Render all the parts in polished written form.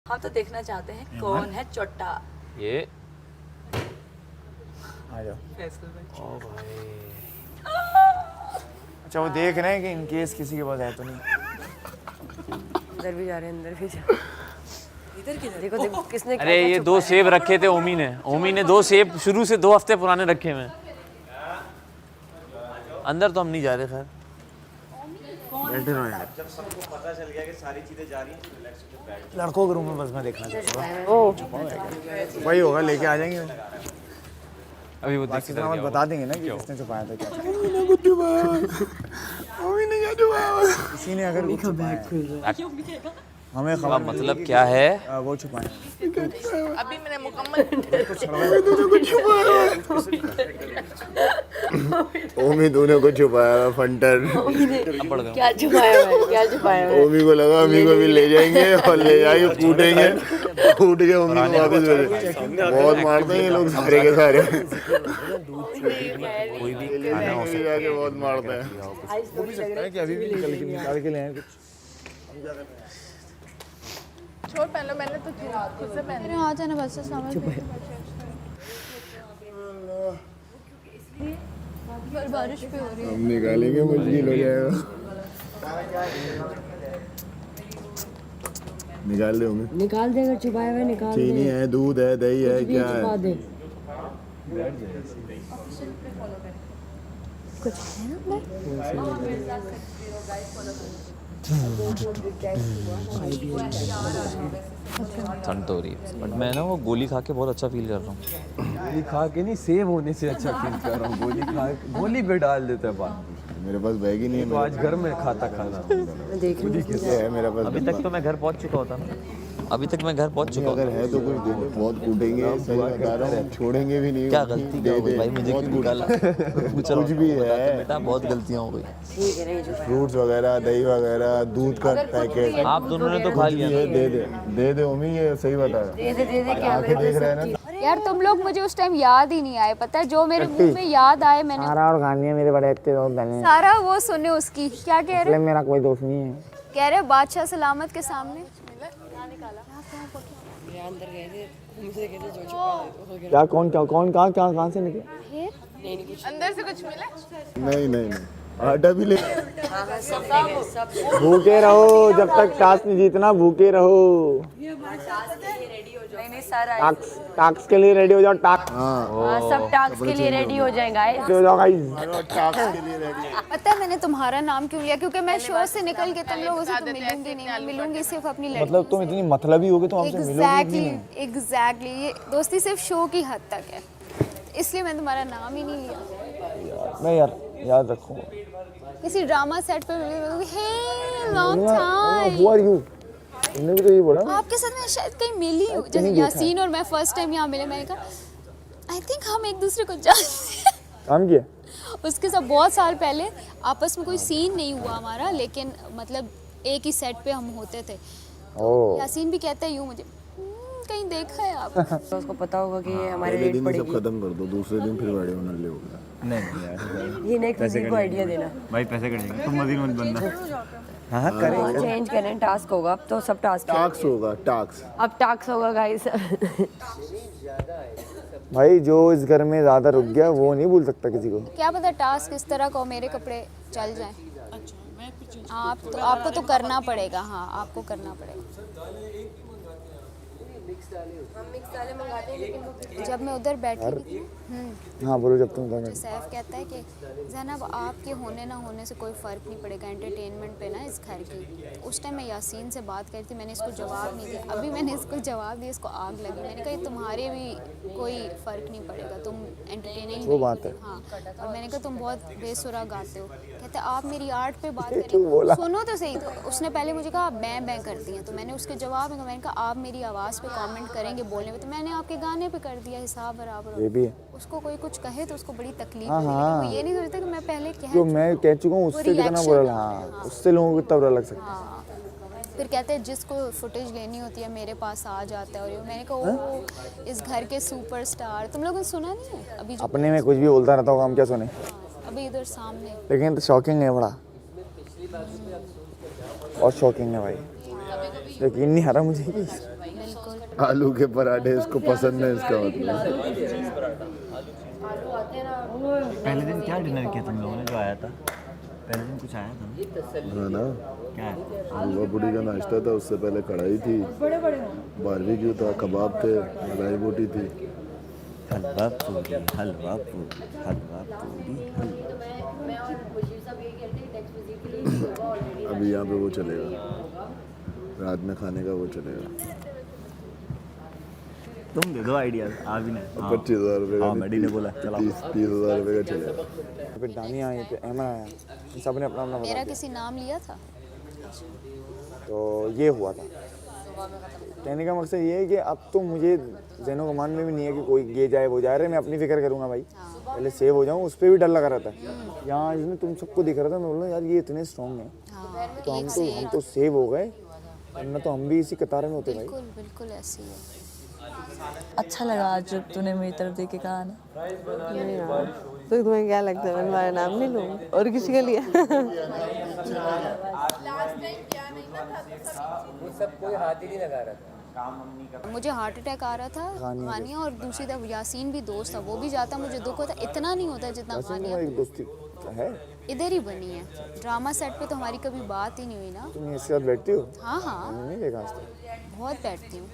हम तो देखना चाहते हैं कौन है चोट्टा। ये आ जाओ। ओ भाई, अच्छा वो देख रहे हैं कि इन केस किसी के पास है तो नहीं। अंदर भी जा रहे हैं, अंदर भी जा रहे हैं। इधर किधर देखो देखो किसने अरे ये दो सेब रखे थे ओमी ने दो सेब शुरू से 2 हफ्ते पुराने रखे हुए हैं। अंदर तो हम नहीं जा रहे, खैर बैठे रहो यार। जब सबको पता चल गया कि सारी चीजें जा रही हैं तो रिलैक्स होकर बैठ जाओ। लड़कों के रूम में बस मैं देखना चाहता हूँ। ओ वही होगा, लेके आ जाएंगे। अभी वो बाकी देख तो के बता देंगे ना कि किसने छुपाया था क्या। किसी ने अगर कुछ छुपाया हमें खबर मतलब क्या है? वो छुपाए। अभी मैंने मुकम्मल ओमी दोनों को छुपाया फंटर। क्या छुपाया है, क्या छुपाया है? ओमी को लगा अम्मी को भी ले जाएंगे और ले जाके कूटेंगे, कूट के ओमी को वापस भेजेंगे। बहुत मारते हैं ये लोग सारे के सारे। कोई भी खाना हो ले जाके बहुत मारते हैं। हो भी सकता है कि अभी भी निकाल के ले आए कुछ। छोड़ पहले मैंने तो खुद से पहन आ जाना बस समझ पर बारिश भी हो रही है। हम निकालेंगे मुश्किल हो जाएगा। निकाल दे ओमी। निकाल दे, अगर छुपाया हुआ है निकाल दे। चीनी है, दूध है, दही है, कुछ भी क्या छुपा है? दे। कुछ है अंदर? ठंड तो हो रही है, बट मैं ना वो गोली खा के बहुत अच्छा फील कर रहा हूँ। गोली खा के नहीं, सेव होने से अच्छा फील कर रहा हूँ। गोली पे डाल देता है बात। मेरे पास बैग ही नहीं है। तो आज घर में खाता खाना देख रही हूँ। है मेरे पास। अभी तक तो मैं घर पहुँच चुका होता ना, अभी तक मैं घर पहुँच चुका अगर हूँ। है तो कुछ दे दो। बहुत कूटेंगे, सही बता रहा हूँ, छोड़ेंगे भी नहीं। क्या गलती क्या हो गई भाई, मुझे क्यों निकाला? कुछ भी है बेटा बहुत गलतियाँ हो गई। ठीक है, नहीं छुपाया। फ्रूट्स वगैरह, दही वगैरह, दूध का पैकेट। आप दोनों ने तो खा लिया ये दे दे ओमी, ये सही बता रहा। दे दे आंखें देख रहे हैं ना। यार तुम लोग मुझे उस टाइम याद ही नहीं आए, पता है जो मेरे मुंह में याद आए मैंने सारा और गानिया मेरे बड़े अच्छे दोस्त बने। सारा वो सुने उसकी। क्या कह रहे? मेरा कोई दोस्त नहीं है। कह रहे बादशाह सलामत के सामने अंदर गए थे, मुझे कहते जो छुपा क्या कौन कहाँ से निकले? अंदर से कुछ मिला? नहीं आटा भी ले। भूखे रहो जब तक टास्क नहीं जीतना, भूखे रहो। नहीं सारा टास्क के लिए रेडी हो जाओ। टास्क हाँ, सब टास्क के लिए रेडी हो जाएगा। हो जाओ गाइस। पता है मैंने तुम्हारा नाम क्यों लिया? क्योंकि मैं शो से निकल के तुम लोगों से तो मिलूंगी नहीं, मैं मिलूंगी सिर्फ अपनी लड़की। मतलब तुम इतनी मतलबी होगी तो हमसे मिलोगी नहीं। एग्जैक्टली ये दोस्ती सिर्फ शो की हद तक है, इसलिए मैं तुम्हारा नाम ही नहीं लिया। मैं याद रखूंगा। किसी ड्रामा सेट पे मिलूंगी, hey long time. Who are you? तुमने भी तो ये बोला ना। आपके साथ मैं शायद कहीं मिली हूँ, जैसे यासीन और मैं फर्स्ट टाइम यहाँ मिले। मैंने कहा आई थिंक हम एक दूसरे को जानते हैं। काम किया? उसके साथ बहुत साल पहले आपस में कोई सीन नहीं हुआ हमारा, लेकिन मतलब एक ही सेट पे हम होते थे। ओह। यासीन भी कहता है यूँ मुझे कहीं देखा है आप। तो उसको पता होगा कि ये हमारे पहले रेट दिन ही सब पड़ेगी। खत्म कर दो, दूसरे दिन फिर बड़े होने ले होगा। नहीं यार, ये नेक्स्ट किसी को आइडिया देना। भाई पैसे कटेंगे। तुम मजीद मत बनना। हाँ हाँ, चेंज करें, टास्क होगा अब तो। सब टास्क टास्क होगा, टास्क। अब टास्क होगा गाइस। भाई जो इस घर में ज्यादा रुक गया वो नहीं भूल सकता किसी को। क्या पता टास्क इस तरह का हो मेरे कपड़े चल जाएं। आपको तो करना पड़ेगा। हाँ आपको करना पड़ेगा। जब मैं उधर बैठी थी हाँ बोलो। जब तुम करना। सैफ कहता है कि ज़ैनब आपके होने ना होने से कोई फ़र्क नहीं पड़ेगा एंटरटेनमेंट पे ना इस घर की। उस टाइम मैं यासीन से बात करी थी, मैंने इसको जवाब नहीं दिया। अभी मैंने इसको जवाब दिया, इसको आग लगी। मैंने कहा तुम्हारे भी कोई फ़र्क नहीं पड़ेगा, तुम एंटरटेनिंग। वो बात है। हाँ, और मैंने कहा तुम बहुत बेसुरा गाते हो। कहते आप मेरी आर्ट पे बात करें, सुनो तो सही। तो उसने पहले मुझे कहा मैं करती हैं, तो मैंने उसके जवाब में मैंने कहा आप मेरी आवाज़ पे कमेंट करेंगे बोलने पे, तो मैंने आपके गाने पे कर दिया हिसाब बराबर। ये भी है। उसको कोई कुछ कहे तो उसको बड़ी तकलीफ हाँ, होती है, हाँ। लेकिन वो ये नहीं सोचता कि मैं पहले जो मैं कह चुका हूँ उससे कितना बुरा। हाँ उससे लोगों को कितना बुरा लग सकता है। हाँ फिर कहते हैं जिसको फुटेज लेनी होती है मेरे पास आ जाता है। और मैंने कहा ओ इस घर के सुपरस्टार। तुम लोगों ने सुना नहीं है अभी जो अपने में कुछ भी बोलता रहता होगा, हम क्या सुने। अभी इधर सामने। लेकिन तो शॉकिंग है बड़ा। और शॉकिंग है भाई, यकीन नहीं आ रहा मुझे कि आलू के पराठे इसको पसंद है, इसका मतलब। पहले दिन क्या डिनर किया तुम लोगों ने जो आया था? पहले दिन कुछ आया था हाँ ना, क्या? हलवा पूड़ी का नाश्ता था, उससे पहले कढ़ाई थी, बारबेक्यू था, कबाब थे, मलाई बोटी थी। हलवा पूरी, हलवा पूरी, हलवा पूरी, हलवा। अभी यहाँ पे वो चलेगा, रात में खाने का वो चलेगा। तुम दे दो आइडिया, आ भी नहीं। 25,000 रुपये का। हाँ, मैडी ने बोला, चला। 30,000 रुपये का चलेगा। फिर दानिया आई, फिर अहमद आया, सब ने अपना अपना बता मेरा दिया। किसी नाम लिया था? तो ये हुआ था। कहने का मकसद ये है कि अब तो मुझे जैनो कमान में भी नहीं है कि कोई ये जाए वो जाए रहे, मैं अपनी फिक्र करूँगा भाई, पहले सेव हो जाऊँ। उस पर भी डर लगा रहता है। यहाँ इसमें तुम सबको दिख रहा था, मैं बोल रहा यार ये इतने स्ट्रॉन्ग हैं, तो हम तो सेव हो गए, वरना तो हम भी इसी कतार में होते भाई। बिल्कुल बिल्कुल ऐसी है। अच्छा लगा आज जब तूने मेरी तरफ देख के कहा ना। नहीं यार, तो तुम्हें क्या लगता है मैं तुम्हारा नाम नहीं लूँगी और किसी का लिया? मुझे हार्ट अटैक आ रहा था गानिया, और दूसरी तरफ यासीन भी दोस्त था, वो भी जाता, मुझे दुख होता। इतना नहीं होता जितना गानिया। एक दोस्ती है, इधर ही बनी है। ड्रामा सेट पे तो हमारी कभी बात ही नहीं हुई ना। तुम इसके साथ बैठती हो? हाँ हाँ, मैंने नहीं देखा आज तक। बहुत बैठती हूँ।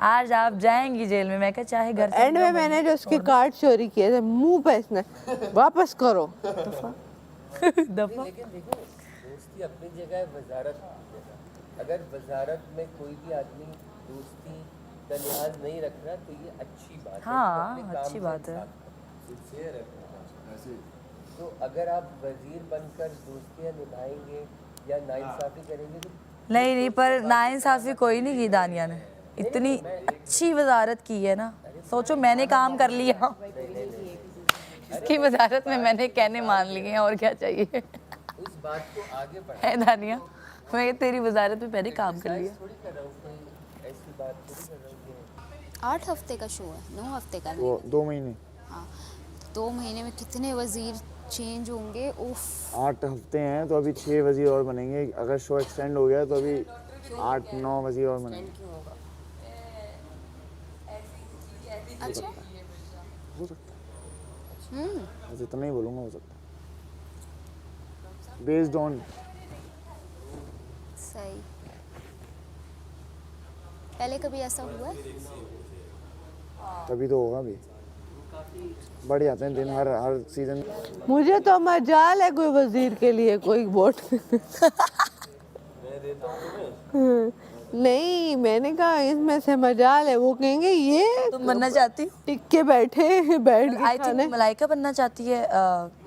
आज आप जाएंगी जेल में, मैं कहा चाहे घर से एंड में मैंने जो उसके कार्ड चोरी किए थे, मुंह पे इसने वापस करो। दफा दोस्ती अपनी जगह है, वजारत अगर वजारत में कोई भी आदमी दोस्ती का लिहाज नहीं रख रहा तो ये अच्छी बात है। हाँ, अच्छी बात है। तो अगर आप वजीर बनकर दोस्तियां निभाएंगे या नाइंसाफी करेंगे तो नहीं, पर नाइंसाफी कोई नहीं की दानिया ने, इतनी अच्छी वजारत की है ना। सोचो मैंने काम कर लिया, इसकी वजारत में मैंने कहने मान लिए हैं, और क्या चाहिए। उस बात को आगे बढ़ा है दानिया, मैं तेरी वजारत में मैंने काम कर लिया। थोड़ी कर रहा हूँ, कोई ऐसी बात थोड़ी कर रहा हूँ। 8 हफ्ते का शो है, 9 हफ्ते का नहीं। वो 2 महीने। हाँ, 2 महीने में कितने वजीर चेंज होंगे। उफ, 8 हफ्ते हैं तो अभी 6 वजीर और बनेंगे। अगर शो एक्सटेंड हो गया तो अभी 8-9 वजीर और बनेंगे। अच्छा। हो सकता है, बस इतना ही बोलूँगा, हो सकता है, बेस्ड ऑन। सही। पहले कभी ऐसा हुआ है? तभी तो होगा भी, बढ़ जाते हैं दिन हर सीजन। मुझे तो मजाल है कोई वजीर के लिए कोई वोट। नहीं, मैंने कहा इसमें से मजाल है, वो कहेंगे ये तुम बनना चाहती हो? टिक के बैठ के आई थिंक मलाइका बनना चाहती है,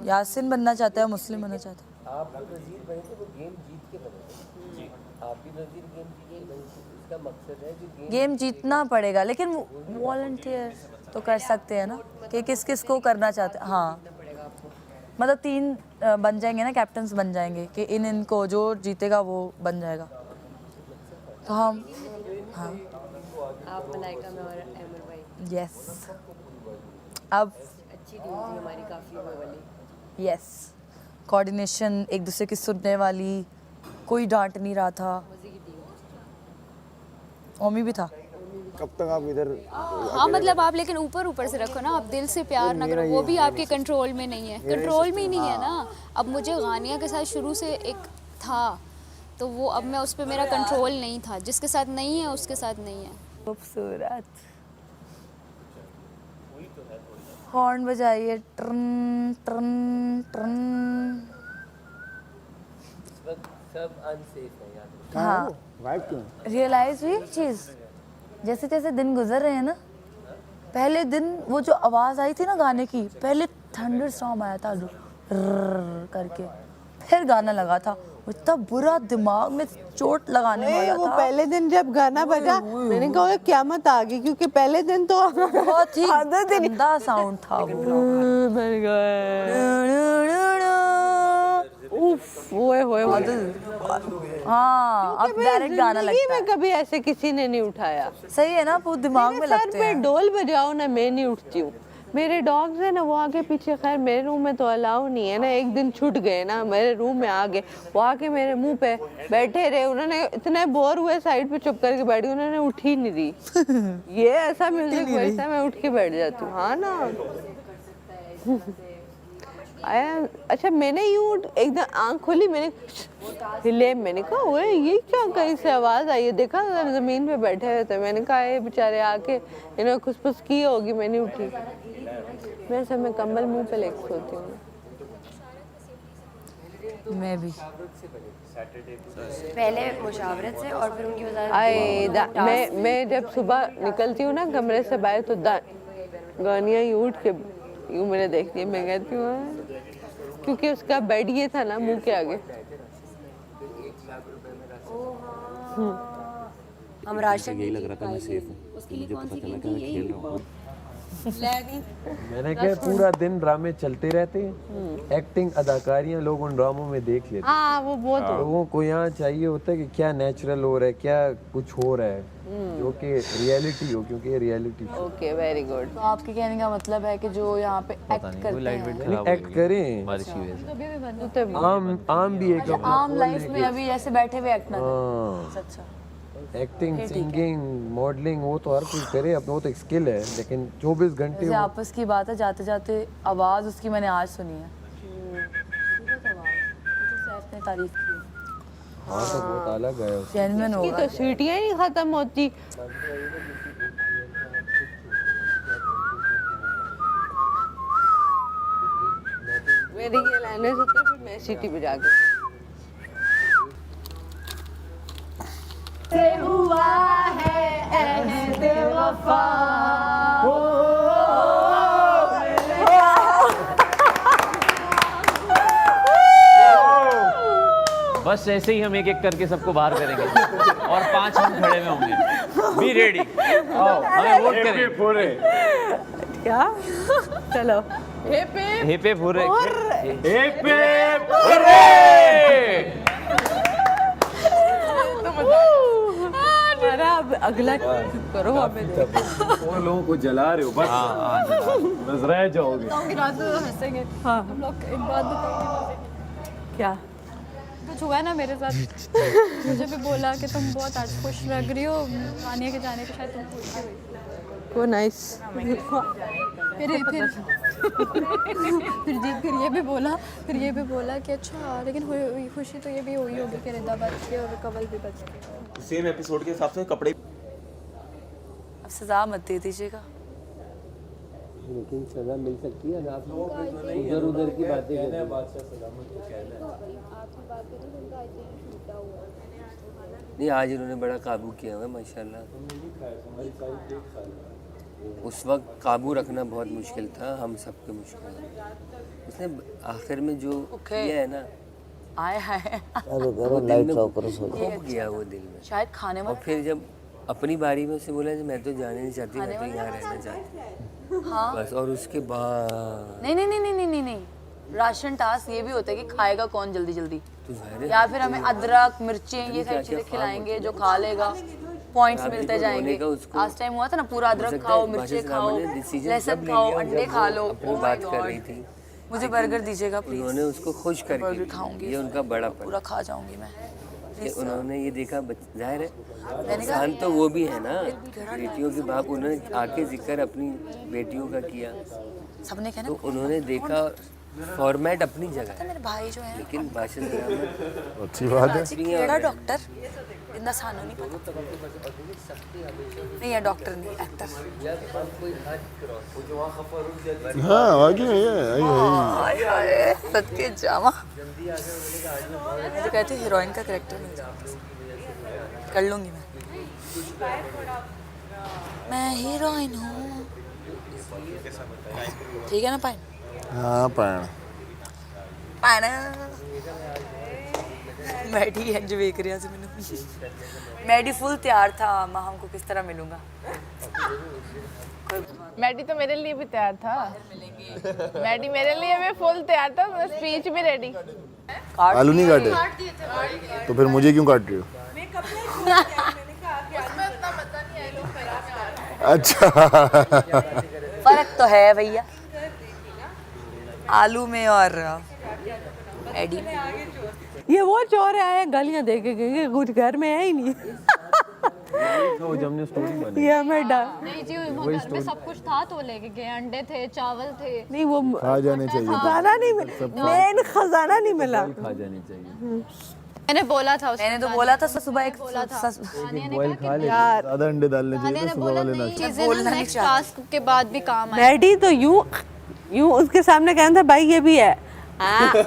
यासिन बनना चाहता है, मुस्लिम बनना चाहता है। आप भी वजीर बने थे, वो गेम जीत के बने थे। आप भी वजीर गेम जीत के बने थे। इसका मकसद है कि गेम जीतना पड़ेगा, लेकिन वॉलंटियर तो कर सकते हैं ना, कि किस किस को करना चाहते हैं। हाँ, मतलब 3 बन जाएंगे ना, कैप्टन्स बन जाएंगे कि इनको जो जीतेगा वो बन जाएगा। तो हम हाँ आप मलाइका में और अमर भाई यस, अब अच्छी टीम थी हमारी, काफी वो वाली। यस, कोऑर्डिनेशन, एक दूसरे की सुनने वाली, कोई डांट नहीं रहा था। ओमी भी था। कब तक आप इधर? हाँ, मतलब आप लेकिन ऊपर ऊपर से रखो ना, आप दिल से प्यार ना करो, वो भी आपके कंट्रोल में नहीं है। कंट्रोल में ही नहीं है ना। अब मुझे गानिया के साथ शुरू से एक था, तो वो अब मैं उस पर मेरा कंट्रोल नहीं था। जिसके साथ नहीं है उसके साथ नहीं है। खूबसूरत हॉर्न बजाइए, ट्रन ट्रन ट्रन। इस वक्त सब अनसेफ है यार। हाँ, गायब क्यों? रियलाइज हुई एक चीज़, जैसे जैसे दिन गुजर रहे हैं ना, पहले दिन वो जो आवाज़ आई थी ना गाने की, पहले थंडर स्टॉर्म आया था रर्र करके, फिर गाना लगा था, इतना बुरा दिमाग में चोट लगाने वाला वो था। पहले दिन जब गाना बजा मैंने कहा क्यामत आ गई, क्योंकि पहले दिन तो बहुत ही गंदा साउंड था वो। मैंने कहा उफ, ओए होए हाँ, अब डायरेक्ट गाना लगता है। मैं कभी ऐसे किसी ने नहीं उठाया। सही है ना, वो दिमाग में सर लगते पे हैं। ढोल बजाओ ना, मैं नहीं उठती हूँ। मेरे डॉग्स है ना वो आगे पीछे, खैर मेरे रूम में तो अलाउ नहीं है ना, एक दिन छूट गए ना, मेरे रूम में आ गए, वो आके मेरे मुंह पे बैठे रहे, उन्होंने इतने बोर हुए साइड पे चुप करके बैठ गए, उन्होंने उठ ही नहीं दी। ये ऐसा म्यूजिक बजता है मैं उठ के बैठ जाती हूँ। हाँ ना आया। अच्छा मैंने यूं एकदम आँख खोली, मैंने हिले, मैंने कहा ओए ये क्या कहीं से आवाज़ आई है, देखा ज़मीन पे बैठे हुए थे, मैंने कहा ये बेचारे आके इन्होंने खुसफुस की होगी, मैंने उठी। मैं सब में कंबल मुंह पे लेके सोती हूँ। मैं भी पहले मुशावरत से और फिर उनकी वजारत। मैं जब सुबह निकलती हूँ ना कमरे से बाहर तो गानियाँ यूं उठ के यूं मैंने देखती है, मैं कहती हूँ क्योंकि उसका बेड ये था ना मुंह के आगे। हम राशन यही लग रहा था मैं सेफ हूँ, मुझे पता चला कि मैं खेल रहा हूँ। मैंने कहा पूरा दिन ड्रामे चलते रहते हैं, एक्टिंग अदाकारियां लोग उन ड्रामों में देख लेते हैं। हाँ वो बहुत लोगों को यहाँ चाहिए होता है कि क्या नेचुरल हो रहा है, क्या कुछ हो रहा है, जो कि रियलिटी हो, क्योंकि ये रियलिटी। Okay very good. तो आपके कहने का मतलब है कि जो यहाँ पे एक्ट करते हैं एक्ट करें, बारिश की वजह से आम भी एक आम लाइफ में अभी ऐसे बैठे हुए एक्ट ना करें। अच्छा एक्टिंग, सिंगिंग, मॉडलिंग वो तो हर कोई करे, अपना वो तो एक स्किल है, लेकिन 24 घंटे जैसे आपस की बात है, जाते जाते आवाज़ उसकी मैंने आज सुनी है, ने तारीफ की। हाँ तो बहुत अलग है, जेन्युइन होगा। तो सीटियाँ ही खत्म होती। मेरी ये लाने से तो फिर मैं सीटी बजा के से हुआ है अहद वफा। बस ऐसे ही हम एक एक करके सबको बाहर करेंगे और 5 हम खड़े में होंगे। बी रेडी, हमें वोट करें। क्या चलो हेपे फुरे अब अगला करो हमें। वो लोगों को जला रहे हो बस, बस रह जाओगे। रात को हंसेंगे। हाँ हम लोग एक बात बताओगे क्या कुछ हुआ ना मेरे साथ। मुझे भी बोला कि तुम बहुत आज खुश लग रही हो मानिया के जाने पे, शायद तुम खुश हुई। वो नाइस। फिर ये भी बोला कि अच्छा लेकिन खुशी तो ये भी हुई होगी कि रिदा बच के और कवल भी बच के। सेम एपिसोड के हिसाब से कपड़े। अब सजा मत दे दीजिएगा। लेकिन सजा मिल सकती है, आप उधर उधर की बातें कर रहे हैं। नहीं आज इन्होंने बड़ा काबू किया हुआ है माशाल्लाह। उस वक्त काबू रखना बहुत मुश्किल था, हम सबके मुश्किल है। उसने आखिर में जो किया है ना, आए हाय वो दिल में खो गया, वो दिल में। शायद खाने और फिर जब अपनी बारी में उसे बोला कि मैं तो जाने नहीं चाहती, मैं तो यहाँ रहना चाहती। हाँ बस और उसके बाद नहीं, राशन टास्क ये भी होता है कि खाएगा कौन जल्दी जल्दी, तो ज़ाहिर है या फिर हमें अदरक मिर्चें ये सारी चीजें खिलाएंगे, जो खा लेगा पॉइंट्स मिलते जाएंगे। लास्ट टाइम हुआ था ना, पूरा अदरक खाओ, मिर्चें खाओ, लहसुन खाओ, अंडे खा लो। अपनी बात कर रही थी, मुझे बर्गर दीजिएगा प्लीज। उन्होंने उसको खुश करके खाऊंगी, ये उनका बड़ा पूरा खा जाऊंगी मैं। उन्होंने ये देखा, जाहिर है इंसान तो वो भी है ना, बेटियों के बाप। उन्होंने आके जिक्र अपनी बेटियों का किया, सबने कहना तो उन्होंने देखा फॉर्मेट अपनी जगह है, मेरे भाई जो है लेकिन माशाल्लाह अच्छी बात है। केड़ा डॉक्टर इतना सानो नहीं पता, नहीं है डॉक्टर नहीं एक्टर। हाँ आगे है सत्य जामा मुझे कहते हीरोइन का कैरेक्टर मिल जाता, कर लूंगी मैं हीरोइन हूँ। ठीक है ना पाइन? हाँ पैण मैडी है जो वेख रहा मैंने। मैडी फुल तैयार था, मैं हमको किस तरह मिलूंगा। मैडी तो मेरे लिए भी तैयार था। मैडी मेरे लिए भी फुल तैयार था, मैं स्पीच भी रेडी। आलू नहीं काटे तो फिर मुझे क्यों काट रही हो? अच्छा फर्क तो है भैया आलू में और एडी में। ये वो चोर आए गलियां देखे गए, कुछ घर में है ही नहीं। वो जब हमने स्टोरी बनाई ये हमें डर नहीं जी, वो घर में सब कुछ था तो लेके गए, अंडे थे, चावल थे। नहीं, वो खा जाने चाहिए, खजाना नहीं मिला, मेन खजाना नहीं मिला। खा जानी चाहिए। मैंने बोला था उसको, मैंने तो बोला था सुबह एक बोला था बॉयल खा ले। ज्यादा अंडे डालने चाहिए तो सुबह वाले नाश्ते। चीजें नेक्स्ट टास्क के बाद भी काम आए। मैडी तो यूं उसके सामने कहना था भाई ये भी है। यार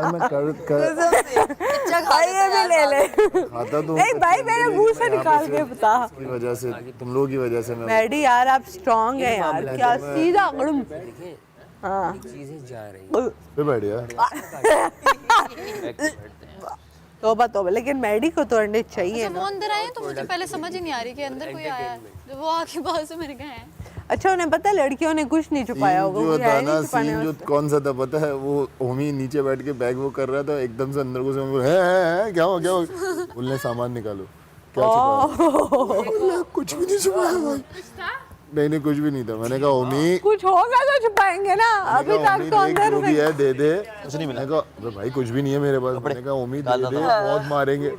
मैं भाई ये भी ले ले। खाता तो नहीं भाई मेरे मुंह से निकाल के बता। की वजह से, तुम लोगों की वजह से मैं मैडी यार आप स्ट्रांग है यार, क्या सीधा गड़म। हाँ चीजें जा रही पे बैठ यार। तोबा तोबा, लेकिन मैडी को तो अंडे चाहिए जब वो ना। अंदर आए तो मुझे पहले समझ ही नहीं आ रही कि अंदर कोई आया है। जब वो आके बाहर से मैंने कहा है। अच्छा उन्हें पता है लड़कियों ने कुछ नहीं छुपाया होगा, जो मुझे था है ना नहीं छुपाने सीन जो वास्ते। कौन सा था पता है, वो होमी नीचे बैठ के बैग वो कर रहा था, एकदम से अंदर को से है क्या हो बोलने सामान निकालो, क्या छुपाया? कुछ भी नहीं छुपाया भाई। नहीं कुछ भी नहीं था। मैंने कहा होमी कुछ होगा तो छुपाएंगे ना, अभी तक तो अंदर जो भी है दे दे। कुछ नहीं मिला। भाई कुछ भी नहीं है मेरे पास। मैंने कहा होमी दे दे, बहुत मारेंगे।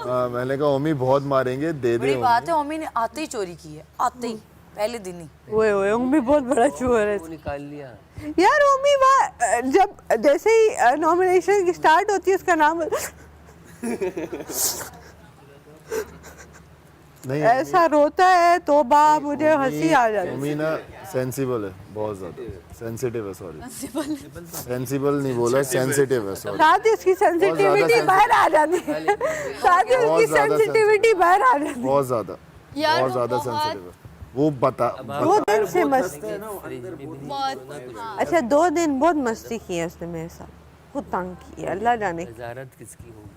हाँ मैंने कहा होमी बहुत मारेंगे, दे दे। बड़ी बात है होमी ने आते ही चोरी की है, आते ही पहले दिन ही। ओए ओमी बहुत बड़ा चोर है। निकाल लिया यार ओमी जब जैसे ही नॉमिनेशन की स्टार्ट होती है उसका नाम नहीं ऐसा रोता है तो मुझे हंसी आ जाती है। होमी ना सेंसिबल है, बहुत ज्यादा सेंसिटिव है। सॉरी सेंसिबल नहीं बोला, सेंसिटिव है। सॉरी साथ ही उसकी सेंसिटिविटी बाहर आ जाती है, साथ ही उसकी सेंसिटिविटी बाहर आ जाती है। बहुत ज्यादा बहुत ज्यादा सेंसिटिव है वो। बता 2 दिन से मस्ती। बहुत अच्छा 2 दिन बहुत मस्ती की है उसने मेरे साथ, बहुत तंग की है, अल्लाह जाने। वजारत किसकी होगी?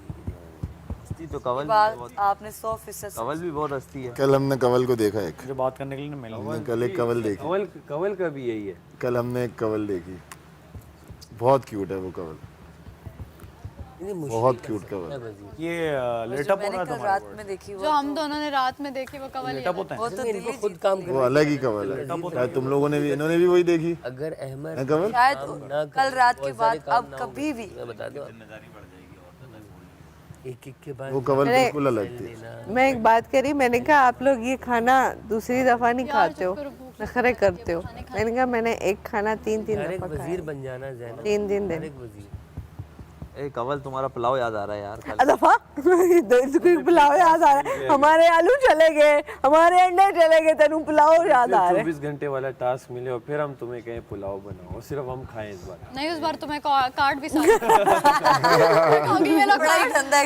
हस्ती तो कवल बात आपने 100% कवल भी बहुत हस्ती है। कल हमने कवल को देखा एक, जो बात करने के लिए ना मिला। हमने कल एक कवल देखी। कवल का भी यही है। कल हमने एक कवल देखी, बहुत क्यूट है वो कवल, बहुत क्यूट कवल। ये लेटअप हो मैंने रहा कल था रात में देखी जो हम दोनों ने रात में देखी वो कवल लेटअप होता है। वो तो इनको खुद काम वो अलग ही कवल है। शायद तुम लोगों ने भी, इन्होंने भी वही देखी अगर अहमद है कवल। शायद कल रात के बाद अब कभी भी मैं बता दूं एक के बाद वो कवल बिल्कुल अलग थी। मैं एक बात करी, मैंने कहा आप लोग ये खाना दूसरी दफा नहीं खाते हो, नखरे करते हो। मैंने कहा मैंने एक खाना 3 हर एक दफा वजीर खाया, बन जाना ज़ैनब, 3 दिन हर दिन। एक वजीर। ए कवल तुम्हारा पुलाव याद आ रहा है यार। दफा पुलाव याद आ रहा है, हमारे आलू चले गए, हमारे अंडे चले गए, तेनू पुलाव याद आ रहा है। 24 घंटे वाला टास्क मिले और फिर हम तुम्हें कहें पुलाव बनाओ, सिर्फ हम खाएं इस बार। नहीं, उस बार तुम्हें कार्ड भी साथ बड़ा ही ठंडा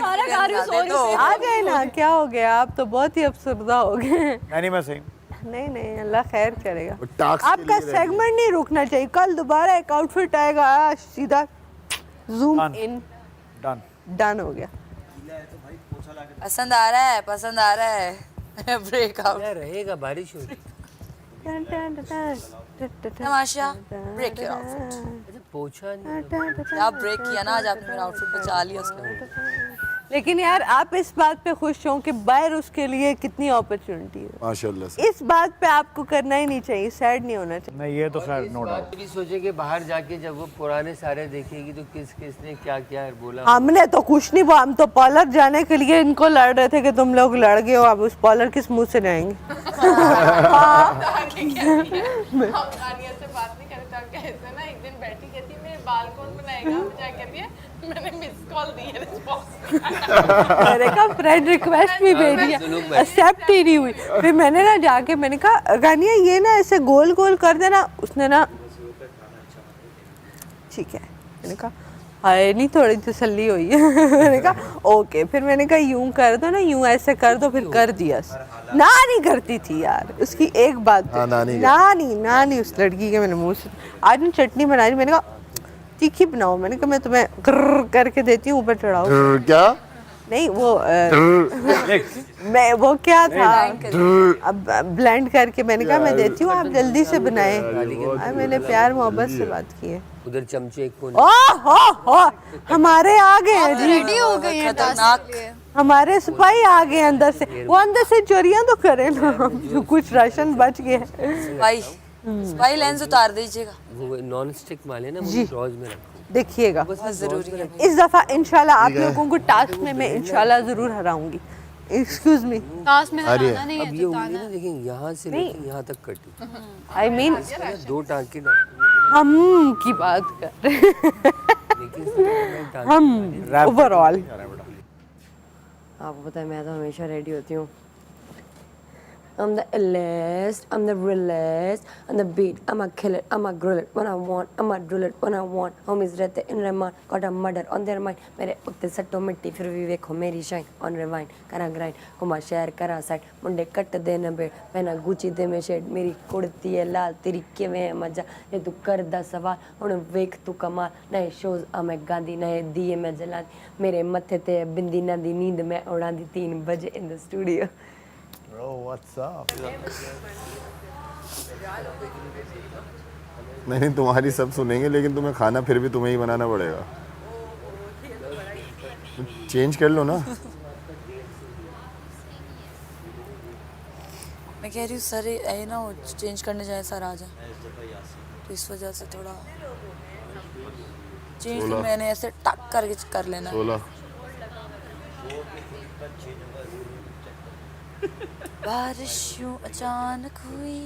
आ गए ना, क्या हो गया, आप तो बहुत ही अफसरदा हो गए। नहीं मैं सही। नहीं अल्लाह खैर करेगा। टास्क के आपका लिए सेगमेंट नहीं रुकना चाहिए, कल दोबारा एक आउटफिट आएगा, सीधा जूम इन, डन हो गया। पसंद आ रहा है, पसंद आ रहा है। ब्रेकआउट रहेगा, बारिश हो रही। तमाशा ब्रेक योर आउटफिट। अच्छा पोछा नहीं क्या ब्रेक किया ना आज आपने, मेरा आउटफिट बचा लिया उसका। लेकिन यार आप इस बात पे खुश हो कि बाहर उसके लिए कितनी अपॉर्चुनिटी है, माशाल्लाह से। इस बात पे आपको करना ही नहीं चाहिए, सैड नहीं होना चाहिए। नहीं ये तो खैर नो डाउट। भी सोचे कि बाहर जाके जब वो पुराने सारे देखेगी तो किसने क्या क्या बोला। हमने तो कुछ नहीं बोला, हम तो पार्लर जाने के लिए इनको लड़ रहे थे कि तुम लोग लड़ गए हो, अब उस पार्लर किस मुंह से जाएंगे। मैंने कहा फ्रेंड रिक्वेस्ट भी भेजी है, एक्सेप्ट ही नहीं हुई। फिर मैंने ना जाके मैंने कहा गानिया ये ना ऐसे गोल गोल कर देना, उसने ना ठीक है। मैंने कहा हाय नहीं थोड़ी तसल्ली हुई है। मैंने कहा ओके, फिर मैंने कहा यूं कर दो ना, यूं ऐसे कर दो, फिर कर दिया। ना नहीं करती थी यार, उसकी एक बात नानी उस लड़की के मैंने मुँह से आज मैं चटनी बना रही, मैंने कहा तीखी बनाओ, मैंने कहा मैं तुम्हें करके देती हूँ, ऊपर चढ़ाओ। क्या नहीं वो मैं वो क्या था, अब ब्लेंड करके मैंने कहा मैं देती हूँ, आप जल्दी से बनाए। मैंने प्यार मोहब्बत से बात की है। उधर चमचे को हमारे आ गए हैं जी, रेडी हो गई है टास्क के लिए। हमारे सिपाही आ गए अंदर से, वो अंदर से चोरियां तो करें ना, जो कुछ राशन बच गया है। भाई भाई लेंस उतार दीजिएगा। वो नॉन स्टिक वाले ना मुझे ड्रॉज में रखो। देखिएगा बहुत जरूरी है। इस दफा इंशाल्लाह आप लोगों को टास्क में मैं इंशाल्लाह जरूर हराऊंगी। एक्सक्यूज मी, टास्क में हराना नहीं अब है, ये जिताना उंगली है। ना देखें यहाँ से लेके यहाँ तक कटी, आई मीन 2 टांके डाल, हम की बात कर रहे हैं, लेकिन हम ओवरऑल। आपको पता है मैं तो हमेशा रेडी होती हूँ। I'm the illest, I'm the realest, I'm the beat, I'ma kill it, I'ma grill it when I want, I'ma drill it when I want. Homies रहते in Rahman, got a murder on their mind. मेरे उत्ते सट्टो मिट्टी फिर भी देखो मेरी shine on rewind, करा grind, घुमा शहर करा साइड, मुंडे कट दे न बेड़, पहना गुची दे में शेड, मेरी कुड़ती है लाल, तेरी किवें है मजा, ये तू कर दा सवाल, हुण वेख तू कमाल, नए शोज आ मैं गांधी, नए दिए मैं जलांदी, मेरे मत्थे ते बिंदी ना दी नींद मैं उड़ांदी 3 बजे in the studio. Bro, what's up? नहीं तुम्हारी सब सुनेंगे लेकिन तुम्हें खाना फिर भी तुम्हें ही बनाना पड़ेगा। चेंज कर लो ना। मैं कह रही हूँ सर ये ना हो चेंज करने जाए सर आ जाए, तो इस वजह से थोड़ा चेंज तो मैंने ऐसे टक करके कर लेना। 16 बारिश यूं अचानक हुई।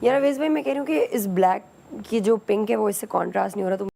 यार अवेश भाई मैं कह रही हूँ कि इस ब्लैक की जो पिंक है वो इससे कॉन्ट्रास्ट नहीं हो रहा।